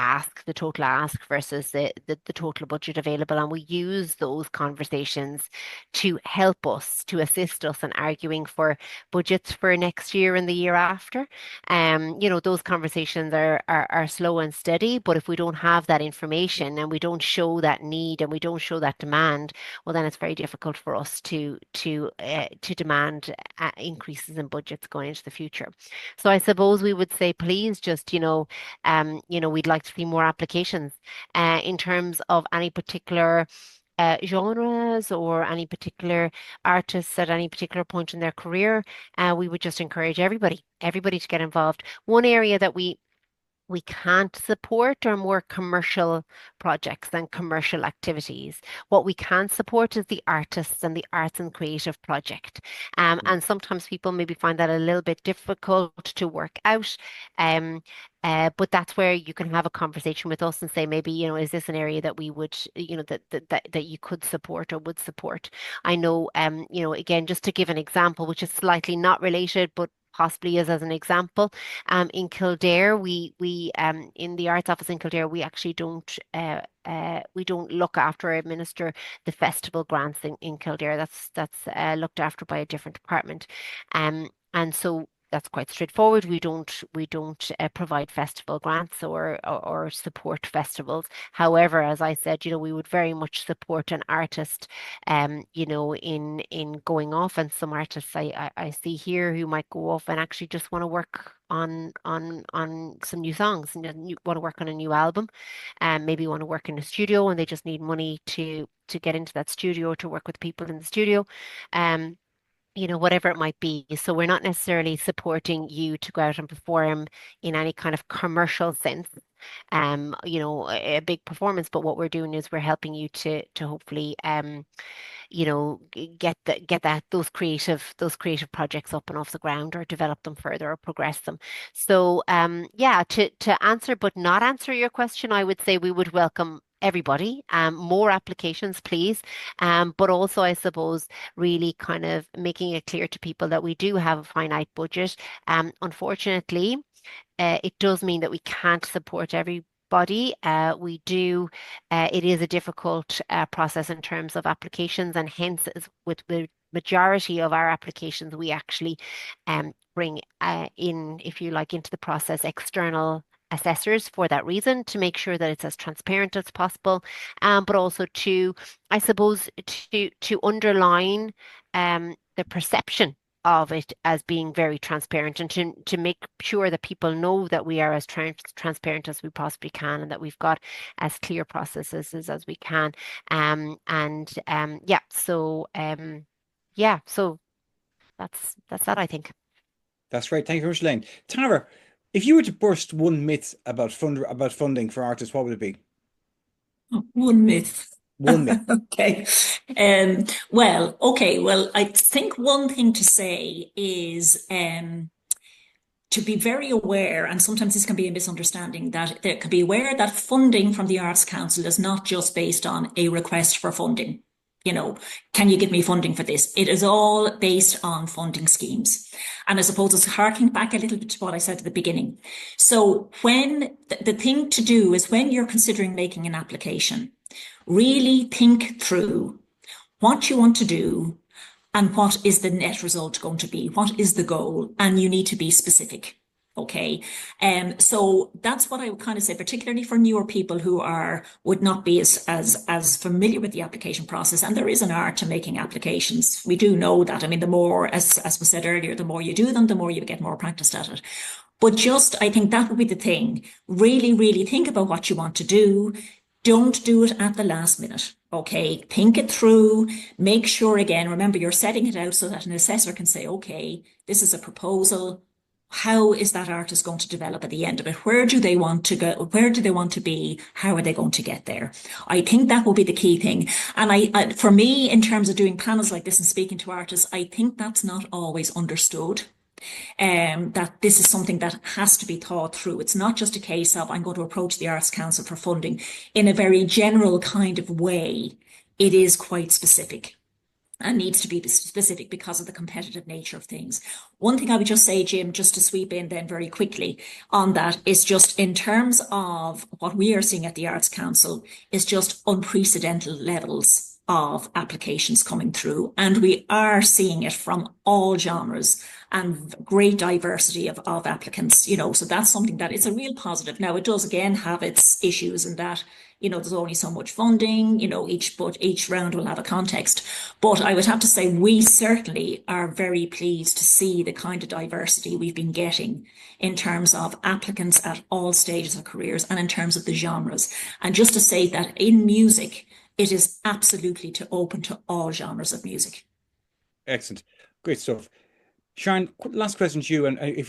total ask versus the total budget available. And we use those conversations to help us, to assist us in arguing for budgets for next year and the year after. Those conversations are slow and steady, but if we don't have that information and we don't show that need and we don't show that demand, well, then it's very difficult for us to demand increases in budgets going into the future. So I suppose we would say, please, just we'd like to see more applications in terms of any particular genres or any particular artists at any particular point in their career. We would just encourage everybody to get involved. One area that we can't support are more commercial projects and commercial activities. What we can support is the artists and the arts and creative project. And sometimes people maybe find that a little bit difficult to work out. But that's where you can have a conversation with us and say, maybe, is this an area that we would, that you could support or would support? I know, again, just to give an example, which is slightly not related, but possibly is as an example. In Kildare, we in the Arts Office in Kildare, we actually don't look after or administer the festival grants in Kildare. That's looked after by a different department. And so that's quite straightforward. We don't provide festival grants or support festivals. However, as I said, we would very much support an artist, in going off. And some artists I see here who might go off and actually just want to work on some new songs and want to work on a new album, and maybe want to work in a studio, and they just need money to get into that studio, to work with people in the studio. Whatever it might be. So we're not necessarily supporting you to go out and perform in any kind of commercial sense, a big performance, but what we're doing is we're helping you to hopefully get those creative projects up and off the ground, or develop them further or progress them. So to answer but not answer your question, I would say we would welcome everybody, more applications, please. But also, I suppose, really kind of making it clear to people that we do have a finite budget. Unfortunately, it does mean that we can't support everybody. We do. It is a difficult process in terms of applications, and hence, with the majority of our applications, we actually bring in, if you like, into the process external assessors for that reason, to make sure that it's as transparent as possible, but also to, I suppose, to underline the perception of it as being very transparent, and to make sure that people know that we are as transparent as we possibly can, and that we've got as clear processes as we can. So that's that, I think. That's great. Thank you very much, Elaine. Tara, if you were to burst one myth about funding for artists, what would it be? One myth. One myth. Okay. Well, I think one thing to say is to be very aware, and sometimes this can be a misunderstanding, that there could be aware that funding from the Arts Council is not just based on a request for funding. Can you give me funding for this? It is all based on funding schemes. And I suppose it's harking back a little bit to what I said at the beginning. So when the thing to do is, when you're considering making an application, really think through what you want to do and what is the net result going to be? What is the goal? And you need to be specific. Okay. So that's what I would kind of say, particularly for newer people who would not be as familiar with the application process. And there is an art to making applications. We do know that. I mean, the more, as was said earlier, the more you do them, the more you get more practiced at it. But I think that would be the thing. Really, really think about what you want to do. Don't do it at the last minute. Okay, think it through, make sure, again, remember, you're setting it out so that an assessor can say, okay, this is a proposal. How is that artist going to develop at the end of it? Where do they want to go? Where do they want to be? How are they going to get there? I think that will be the key thing. And for me, in terms of doing panels like this and speaking to artists, I think that's not always understood. That this is something that has to be thought through. It's not just a case of, I'm going to approach the Arts Council for funding in a very general kind of way. It is quite specific and needs to be specific because of the competitive nature of things. One thing I would just say, Jim, just to sweep in then very quickly on that, is just in terms of what we are seeing at the Arts Council is just unprecedented levels of applications coming through. And we are seeing it from all genres and great diversity of applicants, so that's something that is a real positive. Now, it does again have its issues in that, there's only so much funding, each round will have a context. But I would have to say we certainly are very pleased to see the kind of diversity we've been getting in terms of applicants at all stages of careers and in terms of the genres. And just to say that in music, it is absolutely open to all genres of music. Excellent. Great stuff. Sharon, last question to you, and it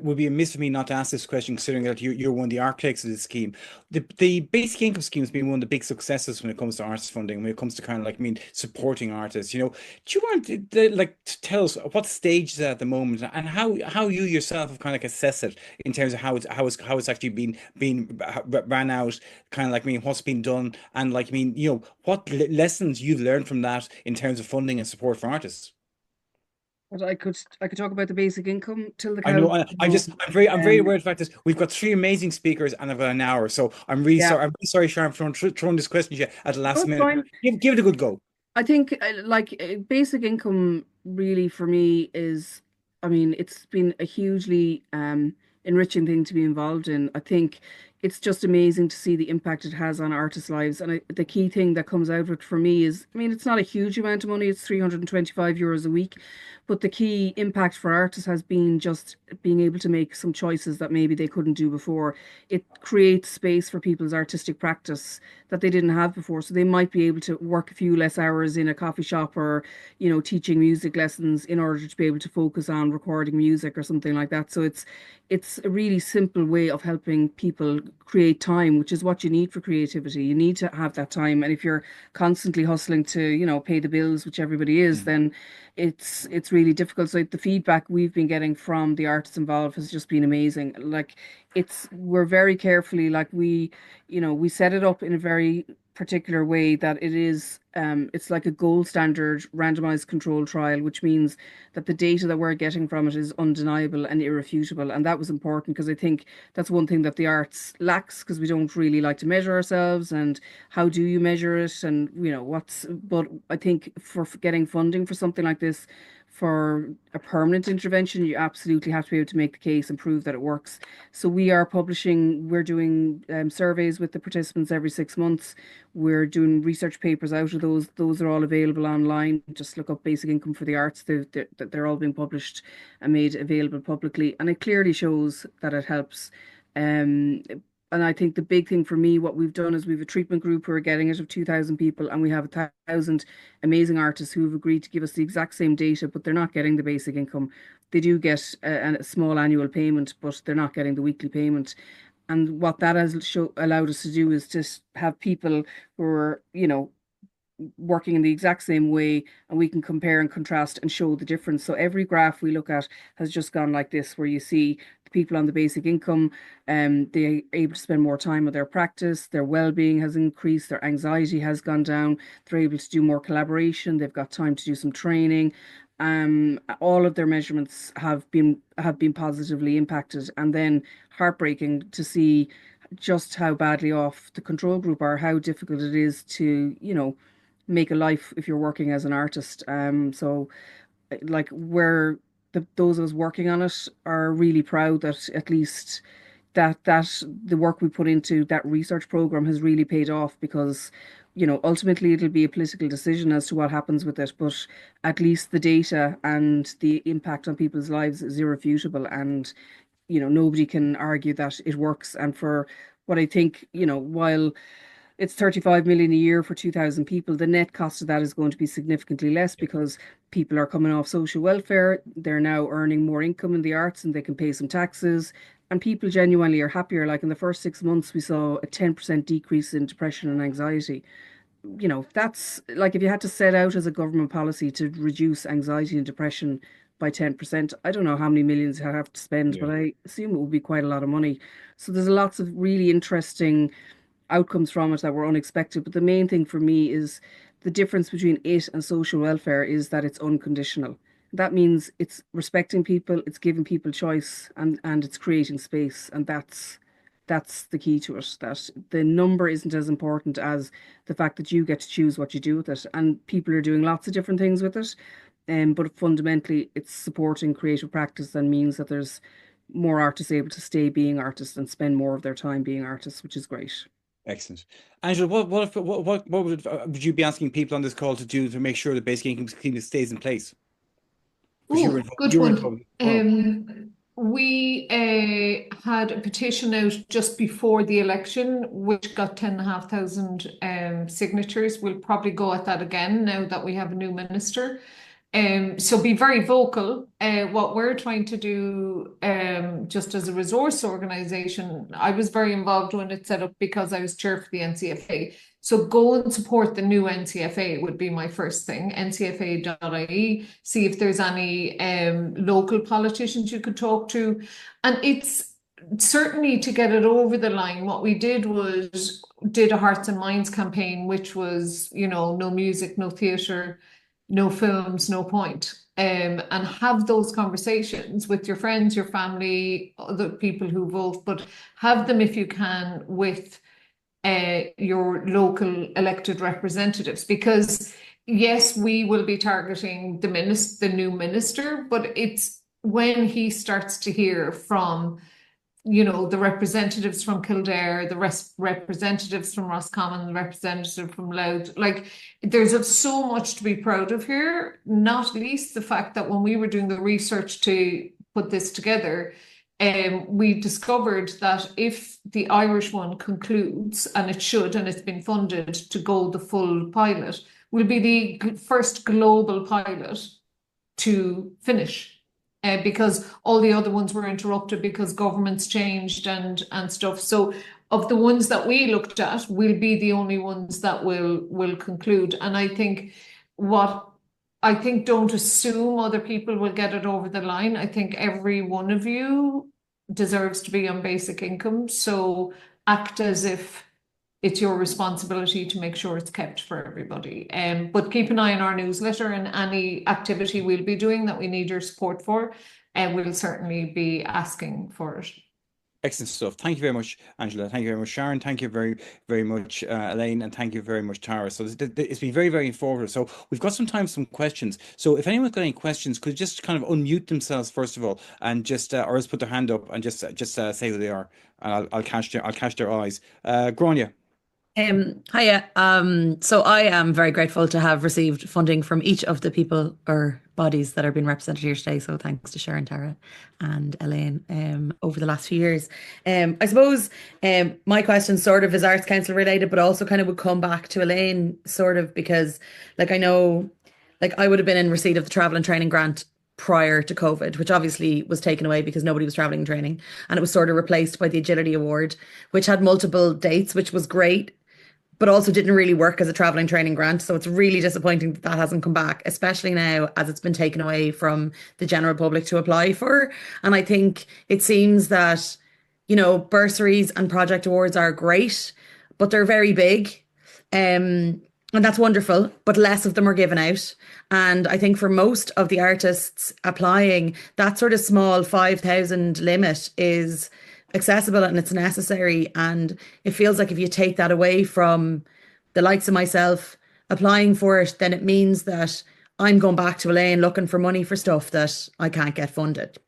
would be amiss for me not to ask this question, considering that you're one of the architects of this scheme. The basic income scheme has been one of the big successes when it comes to arts funding, when it comes to kind of supporting artists. Do you want to tell us what stage is at the moment, and how you yourself have kind of assessed it in terms of how it's actually been ran out, kind of what's been done, and what lessons you've learned from that in terms of funding and support for artists. But I could talk about the basic income till the I know. cows. I'm very aware of the fact that we've got 3 amazing speakers and about an hour. So I'm really sorry. I'm really sorry, Sharon, for throwing this question to you at the last minute. Fine. Give it a good go. I think basic income really for me is, I mean, it's been a hugely enriching thing to be involved in. I think it's just amazing to see the impact it has on artists' lives. And the key thing that comes out of it for me is, I mean, it's not a huge amount of money. It's €325 a week. But the key impact for artists has been just being able to make some choices that maybe they couldn't do before. It creates space for people's artistic practice that they didn't have before. So they might be able to work a few less hours in a coffee shop or, teaching music lessons in order to be able to focus on recording music or something like that. So it's a really simple way of helping people create time, which is what you need for creativity. You need to have that time. And if you're constantly hustling to, pay the bills, which everybody is, then it's really difficult. So the feedback we've been getting from the artists involved has just been amazing. We're very carefully, we set it up in a very particular way that it's like a gold standard randomized control trial, which means that the data that we're getting from it is undeniable and irrefutable. And that was important because I think that's one thing that the arts lacks, because we don't really like to measure ourselves. And how do you measure it? And but I think for getting funding for something like this For a permanent intervention, you absolutely have to be able to make the case and prove that it works. So we're doing surveys with the participants every 6 months. We're doing research papers out of those. Those are all available online. Just look up basic income for the arts. They're all being published and made available publicly. And it clearly shows that it helps. Um, and I think the big thing for me, what we've done is we have a treatment group who are getting it of 2,000 people, and we have 1,000 amazing artists who have agreed to give us the exact same data, but they're not getting the basic income. They do get a small annual payment, but they're not getting the weekly payment. And what that has allowed us to do is just have people who are, working in the exact same way, and we can compare and contrast and show the difference. So every graph we look at has just gone like this, where you see the people on the basic income, they're able to spend more time with their practice, their well-being has increased, their anxiety has gone down, they're able to do more collaboration, they've got time to do some training. All of their measurements have been positively impacted, and then heartbreaking to see just how badly off the control group are, how difficult it is to, make a life if you're working as an artist. So like where those of us working on it are really proud that at least that the work we put into that research program has really paid off, because ultimately it'll be a political decision as to what happens with it, but at least the data and the impact on people's lives is irrefutable, and nobody can argue that it works. And for what I think, while it's 35 million a year for 2,000 people, the net cost of that is going to be significantly less, because people are coming off social welfare, they're now earning more income in the arts, and they can pay some taxes, and people genuinely are happier. Like in the first 6 months, we saw a 10% decrease in depression and anxiety. That's like, if you had to set out as a government policy to reduce anxiety and depression by 10%, I don't know how many millions you have to spend, but I assume it would be quite a lot of money. So there's lots of really interesting outcomes from it that were unexpected. But the main thing for me is the difference between it and social welfare is that it's unconditional. That means it's respecting people, it's giving people choice, and it's creating space. And that's the key to it, that the number isn't as important as the fact that you get to choose what you do with it. And people are doing lots of different things with it. But fundamentally, it's supporting creative practice and means that there's more artists able to stay being artists and spend more of their time being artists, which is great. Excellent. Angela, what would you be asking people on this call to do to make sure the basic income scheme stays in place? Oh, good one. We had a petition out just before the election, which got 10,500 signatures. We'll probably go at that again now that we have a new minister. So be very vocal. What we're trying to do, just as a resource organisation, I was very involved when it's set up because I was chair for the NCFA. So go and support the new NCFA would be my first thing, ncfa.ie, see if there's any local politicians you could talk to. And it's certainly to get it over the line. What we did was did a Hearts and Minds campaign, which was, no music, no theatre, no films, no point. And have those conversations with your friends, your family, other people who vote, but have them if you can with your local elected representatives, because yes, we will be targeting the new minister, but it's when he starts to hear from the representatives from Kildare, the representatives from Roscommon, the representative from Louth. Like, there's so much to be proud of here, not least the fact that when we were doing the research to put this together, we discovered that if the Irish one concludes, and it should, and it's been funded to go the full pilot, will be the first global pilot to finish. Because all the other ones were interrupted because governments changed and stuff. So of the ones that we looked at, we'll be the only ones that will conclude. And I think don't assume other people will get it over the line. I think every one of you deserves to be on basic income. So act as if it's your responsibility to make sure it's kept for everybody. But keep an eye on our newsletter and any activity we'll be doing that we need your support for, and we'll certainly be asking for it. Excellent stuff. Thank you very much, Angela. Thank you very much, Sharon. Thank you very, very much, Elaine, and thank you very much, Tara. So it's been very, very informative. So we've got some time for some questions. So if anyone's got any questions, could you just kind of unmute themselves first of all, and just or else put their hand up and just say who they are, and I'll catch their eyes. Grania. Hiya. So I am very grateful to have received funding from each of the people or bodies that are being represented here today. So thanks to Sharon, Tara, and Elaine over the last few years. I suppose my question sort of is Arts Council related, but also kind of would come back to Elaine sort of because I know I would have been in receipt of the travel and training grant prior to COVID, which obviously was taken away because nobody was traveling and training, and it was sort of replaced by the Agility Award, which had multiple dates, which was great, but also didn't really work as a traveling training grant. So it's really disappointing that hasn't come back, especially now as it's been taken away from the general public to apply for. And I think it seems that, bursaries and project awards are great, but they're very big. And that's wonderful, but less of them are given out. And I think for most of the artists applying, that sort of small 5,000 limit is accessible and it's necessary, and it feels like if you take that away from the likes of myself applying for it, then it means that I'm going back to Elaine looking for money for stuff that I can't get funded.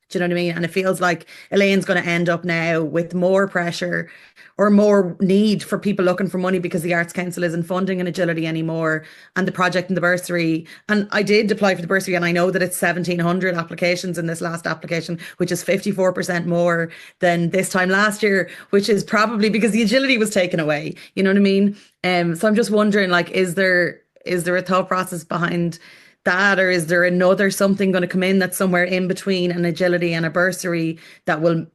Do you know what I mean? And it feels like Elaine's going to end up now with more pressure or more need for people looking for money because the Arts Council isn't funding an Agility anymore, and the project and the bursary. And I did apply for the bursary, and I know that it's 1,700 applications in this last application, which is 54% more than this time last year, which is probably because the Agility was taken away. You know what I mean? So I'm just wondering, is there a thought process behind that, or is there another something going to come in that's somewhere in between an Agility and a bursary that will,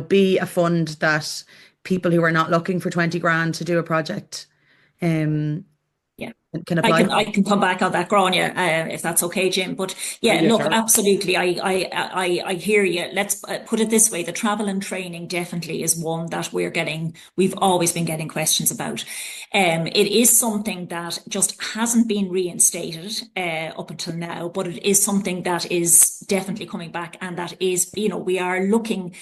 be a fund that people who are not looking for 20 grand to do a project can apply? I can come back on that, Grania, if that's okay, Jim. But look, Tara. Absolutely, I hear you. Let's put it this way: the travel and training definitely is one that we've always been getting questions about. It is something that just hasn't been reinstated up until now, but it is something that is definitely coming back, and that is, we are looking.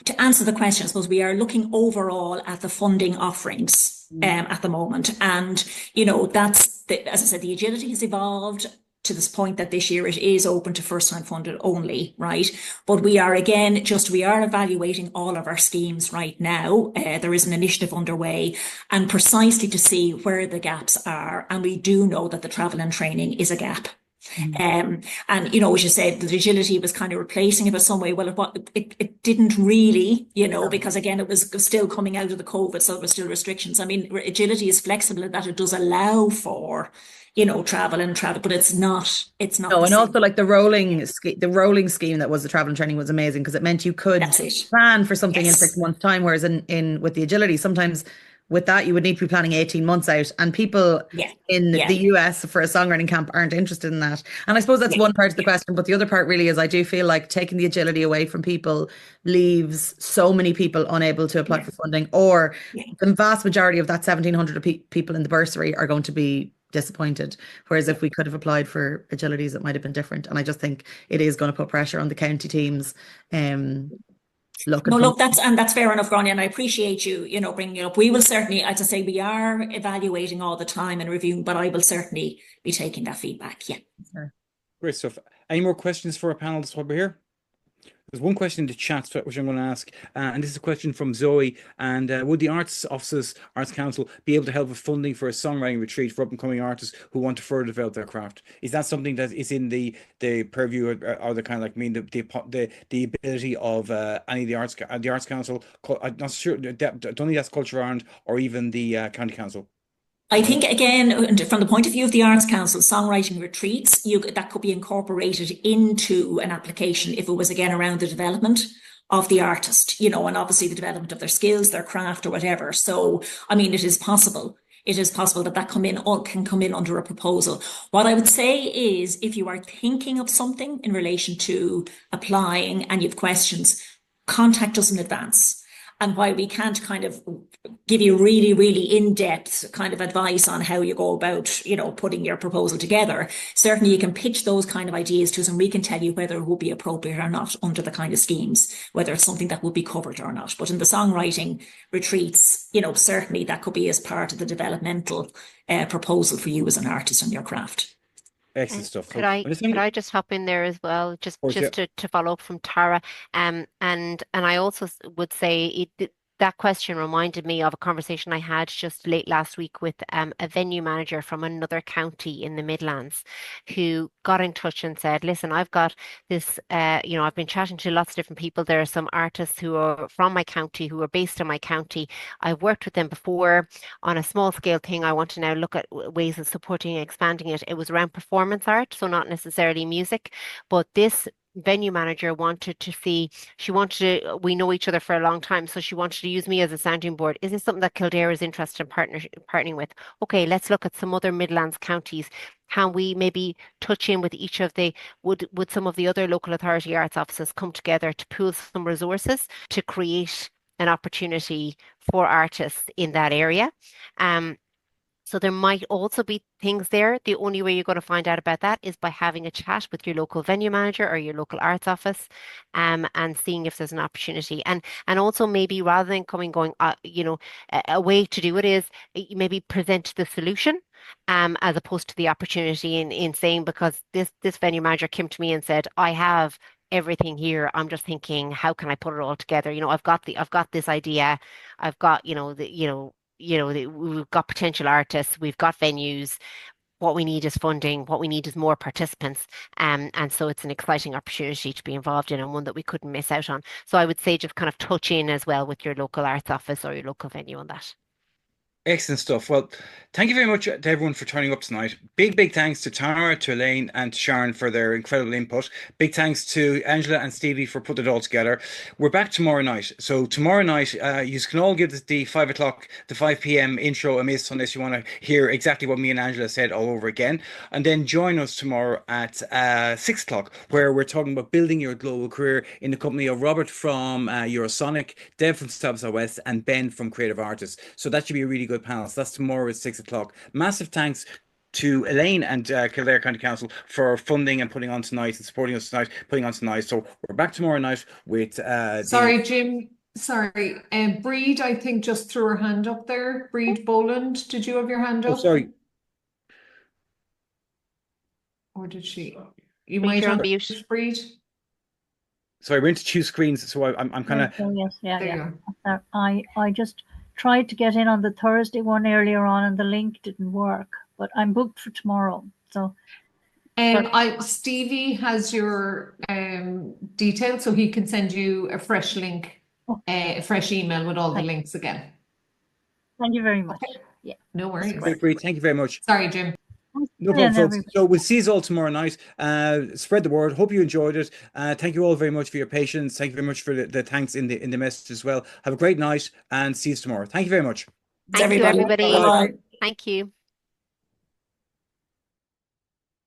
To answer the question, I suppose we are looking overall at the funding offerings at the moment. And, as I said, the Agility has evolved to this point that this year it is open to first-time funded only, right? But we are evaluating all of our schemes right now. There is an initiative underway, and precisely to see where the gaps are. And we do know that the travel and training is a gap. And as you said, the Agility was kind of replacing it in some way. Well, it didn't really, because again, it was still coming out of the COVID, so there were still restrictions. I mean, Agility is flexible in that it does allow for, travel, but it's not. No, and also the rolling scheme that was the travel and training was amazing because it meant you could plan for something in 6 months' time, whereas in with the Agility, sometimes with that, you would need to be planning 18 months out, and people in the US for a songwriting camp aren't interested in that. And I suppose that's one part of the question, but the other part really is I do feel like taking the Agility away from people leaves so many people unable to apply for funding, or the vast majority of that 1,700 people in the bursary are going to be disappointed. Whereas if we could have applied for Agilities, it might have been different. And I just think it is going to put pressure on the county teams. That's fair enough, Grania, and I appreciate you, bringing it up. We will certainly, as I say, we are evaluating all the time and reviewing, but I will certainly be taking that feedback. Yeah. Great stuff. Any more questions for our panelists while we're here? There's one question in the chat which I'm going to ask, and this is a question from Zoe. And would the Arts Offices, Arts Council, be able to help with funding for a songwriting retreat for up-and-coming artists who want to further develop their craft? Is that something that is in the purview or the kind of the ability of any of the Arts Council? I'm not sure. I don't think that's Culture Ireland or even the County Council. I think, again, from the point of view of the Arts Council, songwriting retreats, that could be incorporated into an application if it was, again, around the development of the artist, and obviously the development of their skills, their craft or whatever. So, I mean, it is possible. It is possible that can come in under a proposal. What I would say is, if you are thinking of something in relation to applying and you have questions, contact us in advance. And while we can't kind of give you really, really in-depth kind of advice on how you go about, you know, putting your proposal together, certainly you can pitch those kind of ideas to us and we can tell you whether it would be appropriate or not under the kind of schemes, whether it's something that would be covered or not. But in the songwriting retreats, you know, certainly that could be as part of the developmental proposal for you as an artist on your craft. Excellent stuff. Could I just hop in there as well, just to follow up from Tara, and I also would say that question reminded me of a conversation I had just late last week with a venue manager from another county in the Midlands who got in touch and said, listen, I've got this, you know, I've been chatting to lots of different people. There are some artists who are from my county, who are based in my county. I've worked with them before on a small scale thing. I want to now look at ways of supporting and expanding it. It was around performance art, so not necessarily music, but this venue manager wanted to see, we know each other for a long time, so she wanted to use me as a sounding board. Is this something that Kildare is interested in partnering with? Okay, let's look at some other Midlands counties. Can we maybe touch in with each of would some of the other local authority arts offices come together to pool some resources to create an opportunity for artists in that area? So there might also be things there. The only way you're going to find out about that is by having a chat with your local venue manager or your local arts office, and seeing if there's an opportunity. And also maybe rather than going, you know, a way to do it is maybe present the solution, as opposed to the opportunity in saying, because this venue manager came to me and said, I have everything here. I'm just thinking, how can I put it all together? You know, I've got this idea. I've got, we've got potential artists, we've got venues. What we need is funding. What we need is more participants. And so it's an exciting opportunity to be involved in, and one that we couldn't miss out on. So I would say just kind of touch in as well with your local arts office or your local venue on that. Excellent stuff. Well, thank you very much to everyone for turning up tonight. Big thanks to Tara, to Elaine, and to Sharon for their incredible input. Big thanks to Angela and Stevie for putting it all together. We're back tomorrow night. So tomorrow night, you can all give the 5 p.m. intro a miss unless you want to hear exactly what me and Angela said all over again. And then join us tomorrow at 6 o'clock, where we're talking about building your global career in the company of Robert from Eurosonic, Deb from Stabs West, and Ben from Creative Artists. So that should be a really good panel. So that's tomorrow at 6 o'clock. Massive thanks to Elaine and Kildare County Council for funding and putting on tonight and supporting us tonight, putting on tonight. So we're back tomorrow night with sorry, Jim. Sorry. Breed, I think, just threw her hand up there. Breed Boland, did you have your hand up? Oh, sorry. Or did she? You might have mute, Breed. Sorry, we're into two screens, so I'm kind of. Oh, yes, yeah. I just tried to get in on the Thursday one earlier on, and the link didn't work. But I'm booked for tomorrow, so. Stevie has your details, so he can send you a fresh link, a fresh email with all the links again. Thank you very much. Okay. Yeah, no worries. Great, thank you very much. Sorry, Jim. No problem, folks. So we'll see you all tomorrow night. Spread the word. Hope you enjoyed it. Thank you all very much for your patience. Thank you very much for the thanks in the message as well. Have a great night and see you tomorrow. Thank you very much. Thank you, everybody. Bye. Thank you.